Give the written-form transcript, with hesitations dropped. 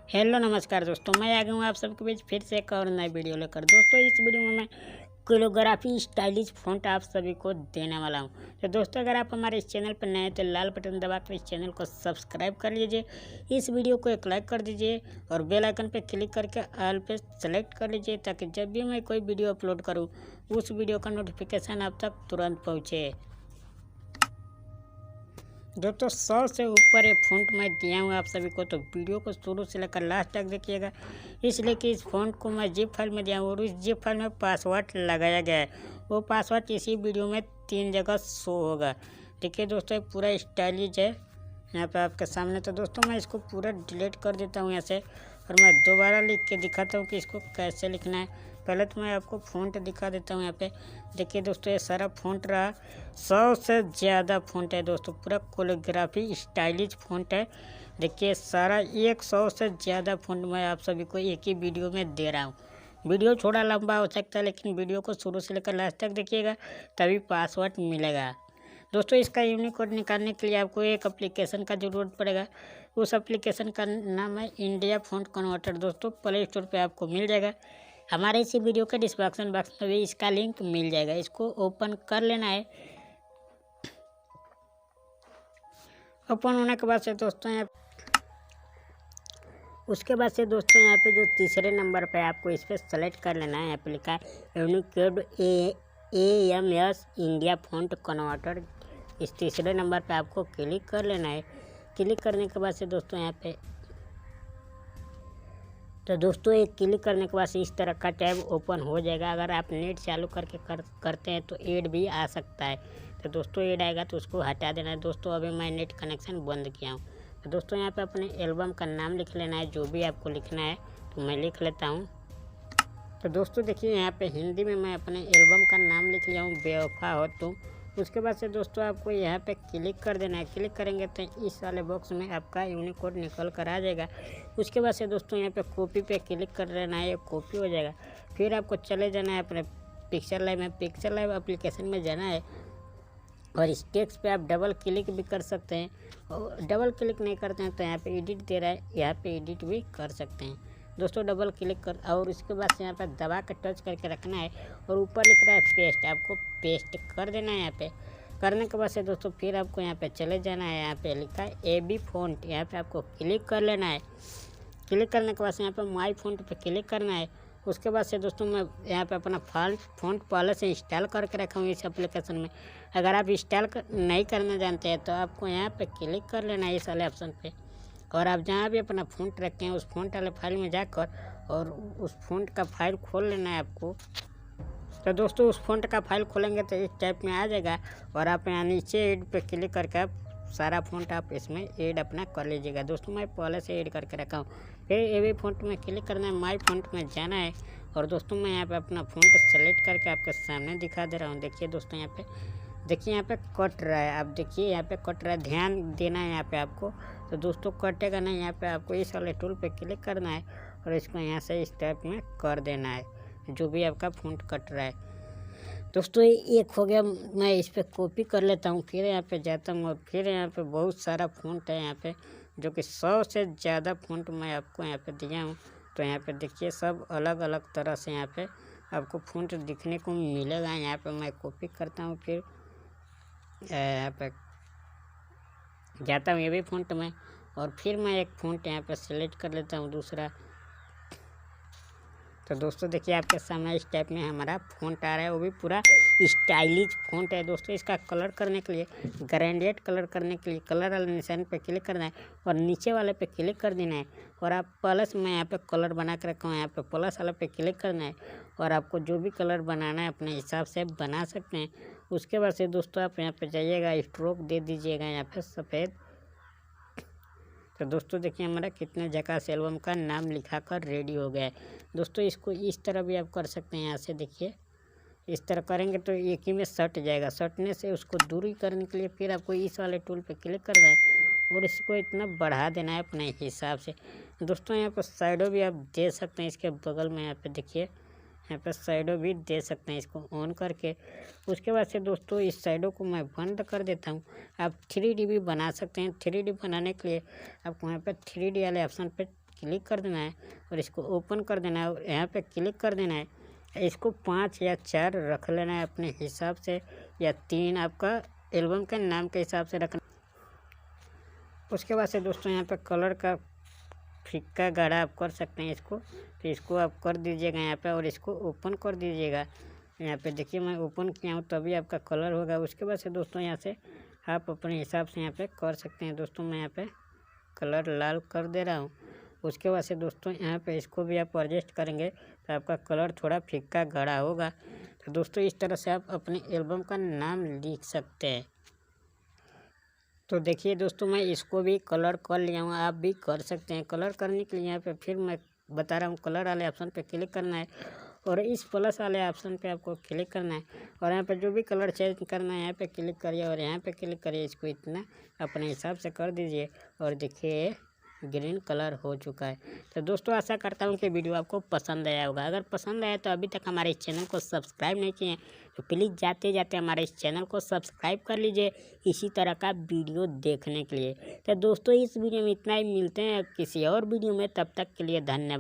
Hello नमस्कार दोस्तों, मैं आ गया हूँ आप सबके बीच फिर से एक और नई वीडियो लेकर। दोस्तों इस वीडियो में मैं कैलीग्राफी स्टाइलिश फ़ॉन्ट आप सभी को देने वाला हूँ। तो दोस्तों अगर आप हमारे इस चैनल पर नए हैं तो लाल बटन दबाकर इस चैनल को सब्सक्राइब कर लीजिए, इस वीडियो को एक लाइक कर दीजिए और बेल आइकन पर क्लिक करके ऑल पे सेलेक्ट कर लीजिए ताकि जब भी मैं कोई वीडियो अपलोड करूँ उस वीडियो का नोटिफिकेशन आप तक तुरंत पहुँचे। दोस्तों 100 से ऊपर ये फ़ॉन्ट मैं दिया हूँ आप सभी को, तो वीडियो को शुरू से लेकर लास्ट तक देखिएगा, इसलिए कि इस फ़ॉन्ट को मैं जिप फाइल में दिया हूँ और उस जिप फाइल में पासवर्ड लगाया गया है। वो पासवर्ड इसी वीडियो में 3 जगह शो होगा। देखिए दोस्तों ये पूरा स्टाइलिश है यहाँ पे आपके सामने। तो दोस्तों मैं इसको पूरा डिलीट कर देता हूँ यहाँ से और मैं दोबारा लिख के दिखाता हूँ कि इसको कैसे लिखना है। पहले तो मैं आपको फ़ॉन्ट दिखा देता हूँ यहाँ पे। देखिए दोस्तों ये सारा फ़ॉन्ट रहा, 100 से ज़्यादा फ़ॉन्ट है दोस्तों, पूरा कैलीग्राफी स्टाइलिश फ़ॉन्ट है। देखिए सारा 100 से ज़्यादा फ़ॉन्ट मैं आप सभी को एक ही वीडियो में दे रहा हूँ। वीडियो थोड़ा लंबा हो सकता है लेकिन वीडियो को शुरू से लेकर लास्ट तक देखिएगा तभी पासवर्ड मिलेगा। दोस्तों इसका यूनिकोड निकालने के लिए आपको एक एप्लीकेशन का ज़रूरत पड़ेगा। उस एप्लीकेशन का नाम है इंडिया फ़ॉन्ट कन्वर्टर। दोस्तों प्ले स्टोर पे आपको मिल जाएगा, हमारे इसी वीडियो के डिस्क्रिप्शन बॉक्स में भी इसका लिंक मिल जाएगा। इसको ओपन कर लेना है। ओपन होने के बाद से दोस्तों उसके बाद से दोस्तों यहाँ पे जो तीसरे नंबर पे आपको इस पर सेलेक्ट कर लेना है। यहाँ पे लिखा है Unicode AMS India font converter. इस तीसरे नंबर पे आपको क्लिक कर लेना है। क्लिक करने के बाद से दोस्तों यहाँ पे एक क्लिक करने के बाद इस तरह का टैब ओपन हो जाएगा। अगर आप नेट चालू करके करते हैं तो ऐड भी आ सकता है। तो दोस्तों ऐड आएगा तो उसको हटा देना है। दोस्तों अभी मैं नेट कनेक्शन बंद किया हूँ। तो दोस्तों यहाँ पे अपने एल्बम का नाम लिख लेना है, जो भी आपको लिखना है। तो मैं लिख लेता हूँ। तो दोस्तों देखिए यहाँ पे हिंदी में मैं अपने एल्बम का नाम लिख लिया हूँ, बेवफा हो तुम। उसके बाद से दोस्तों आपको यहाँ पे क्लिक कर देना है। क्लिक करेंगे तो इस वाले बॉक्स में आपका यूनिकोड निकल कर आ जाएगा। उसके बाद से दोस्तों यहाँ पे कॉपी पे क्लिक कर लेना है, ये कॉपी हो जाएगा। फिर आपको चले जाना है अपने पिक्चर लाइव में, पिक्चर लाइव एप्लीकेशन में जाना है और इस टेक्स्ट पे आप डबल क्लिक भी कर सकते हैं। और डबल क्लिक नहीं करते हैं तो यहाँ पे एडिट दे रहा है, यहाँ पे एडिट भी कर सकते हैं। दोस्तों डबल क्लिक कर और उसके बाद से यहाँ पे दबा कर टच करके रखना है और ऊपर लिख रहा है पेस्ट, आपको पेस्ट कर देना है। यहाँ पे करने के बाद से दोस्तों फिर आपको यहाँ पे चले जाना है। यहाँ पे लिखा है AB फ़ॉन्ट, यहाँ पे आपको क्लिक कर लेना है। क्लिक करने के बाद से यहाँ पे माई फ़ॉन्ट पे क्लिक करना है। उसके बाद से दोस्तों मैं यहाँ पे अपना फ़ॉन्ट पहले से इंस्टॉल करके रखा हूँ इस एप्लीकेशन में। अगर आप इंस्टॉल नहीं करना जानते हैं तो आपको यहाँ पे क्लिक कर लेना है इस वाले ऑप्शन पे और आप जहाँ भी अपना फ़ॉन्ट रखें हैं उस फ़ॉन्ट वाले फाइल में जाकर और उस फ़ॉन्ट का फाइल खोल लेना है आपको। तो दोस्तों उस फ़ॉन्ट का फाइल खोलेंगे तो इस टाइप में आ जाएगा और आप यहाँ नीचे ऐड पे क्लिक करके आप सारा फ़ॉन्ट आप इसमें ऐड अपना कर लीजिएगा। दोस्तों मैं पहले से ऐड करके रखा हूँ। फिर AB फ़ॉन्ट में क्लिक करना है, माई फ़ॉन्ट में जाना है और दोस्तों मैं यहाँ पे अपना फ़ॉन्ट सेलेक्ट करके आपके सामने दिखा दे रहा हूँ। देखिए दोस्तों यहाँ पे देखिए यहाँ पे कट रहा है, आप देखिए यहाँ पे कट रहा है, ध्यान देना है यहाँ पे आपको। तो दोस्तों कटेगा नहीं, यहाँ पे आपको इस वाले टूल पे क्लिक करना है और इसको यहाँ से इस टाइप में कर देना है जो भी आपका फ़ॉन्ट कट रहा है। दोस्तों एक हो गया, मैं इस पर कॉपी कर लेता हूँ। फिर यहाँ पे जाता हूँ और फिर यहाँ पे बहुत सारा फ़ॉन्ट है यहाँ पे, जो कि 100 से ज़्यादा फ़ॉन्ट मैं आपको यहाँ पे दिया हूँ। तो यहाँ पे देखिए सब अलग अलग तरह से यहाँ पे आपको फ़ॉन्ट दिखने को मिलेगा। यहाँ पे मैं कॉपी करता हूँ, फिर यहाँ पे जाता हूँ AB फ़ॉन्ट में और फिर मैं एक फ़ॉन्ट यहाँ पे सेलेक्ट कर लेता हूँ दूसरा। तो दोस्तों देखिए आपके सामने इस टाइप में हमारा फ़ॉन्ट आ रहा है, वो भी पूरा स्टाइलिश फ़ॉन्ट है। दोस्तों इसका कलर करने के लिए, ग्रेडिएंट कलर करने के लिए कलर वाले निशान पे क्लिक करना है और नीचे वाले पे क्लिक कर देना है और आप प्लस में यहाँ पे कलर बना के रखा हूँ, यहाँ पे प्लस वाले पे क्लिक करना है और आपको जो भी कलर बनाना है अपने हिसाब से बना सकते हैं। उसके बाद से दोस्तों आप यहाँ पर जाइएगा, स्ट्रोक दे दीजिएगा यहाँ पर सफ़ेद। तो दोस्तों देखिए हमारा कितना झकास एल्बम का नाम लिखा कर रेडी हो गया है। दोस्तों इसको इस तरह भी आप कर सकते हैं। यहाँ से देखिए इस तरह करेंगे तो एक ही में सट जाएगा। सटने से उसको दूरी करने के लिए फिर आपको इस वाले टूल पे क्लिक करना है और इसको इतना बढ़ा देना है अपने हिसाब से। दोस्तों यहाँ पर साइडों भी आप दे सकते हैं, इसके बगल में यहाँ पे देखिए यहाँ पर साइडों भी दे सकते हैं इसको ऑन करके। उसके बाद से दोस्तों इस साइडों को मैं बंद कर देता हूँ। आप 3D भी बना सकते हैं। 3D बनाने के लिए आपको यहाँ पर 3D वाले ऑप्शन पे क्लिक कर देना है और इसको ओपन कर देना है और यहाँ पे क्लिक कर देना है। इसको 5 या 4 रख लेना है अपने हिसाब से, या 3 आपका एल्बम के नाम के हिसाब से रखना। उसके बाद से दोस्तों यहाँ पे कलर का फीका गाढ़ा आप कर सकते हैं इसको, तो इसको आप कर दीजिएगा यहाँ पे और इसको ओपन कर दीजिएगा। यहाँ पे देखिए मैं ओपन किया हूँ तभी आपका कलर होगा। उसके बाद से दोस्तों यहाँ से आप अपने हिसाब से यहाँ पे कर सकते हैं। दोस्तों मैं यहाँ पे कलर लाल कर दे रहा हूँ। उसके बाद से दोस्तों यहाँ पे इसको भी आप एडजस्ट करेंगे तो आपका कलर थोड़ा फीका गाढ़ा होगा। तो दोस्तों इस तरह से आप अपने एल्बम का नाम लिख सकते हैं। तो देखिए दोस्तों मैं इसको भी कलर कर लिया हूँ, आप भी कर सकते हैं। कलर करने के लिए यहाँ पे फिर मैं बता रहा हूँ, कलर वाले ऑप्शन पे क्लिक करना है और इस प्लस वाले ऑप्शन पे आपको क्लिक करना है और यहाँ पे जो भी कलर चेंज करना है यहाँ पे क्लिक करिए और यहाँ पे क्लिक करिए। इसको इतना अपने हिसाब से कर दीजिए और देखिए ग्रीन कलर हो चुका है। तो दोस्तों आशा करता हूँ कि वीडियो आपको पसंद आया होगा। अगर पसंद आया तो अभी तक हमारे इस चैनल को सब्सक्राइब नहीं किए तो प्लीज़ जाते जाते हमारे इस चैनल को सब्सक्राइब कर लीजिए इसी तरह का वीडियो देखने के लिए। तो दोस्तों इस वीडियो में इतना ही, मिलते हैं किसी और वीडियो में, तब तक के लिए धन्यवाद।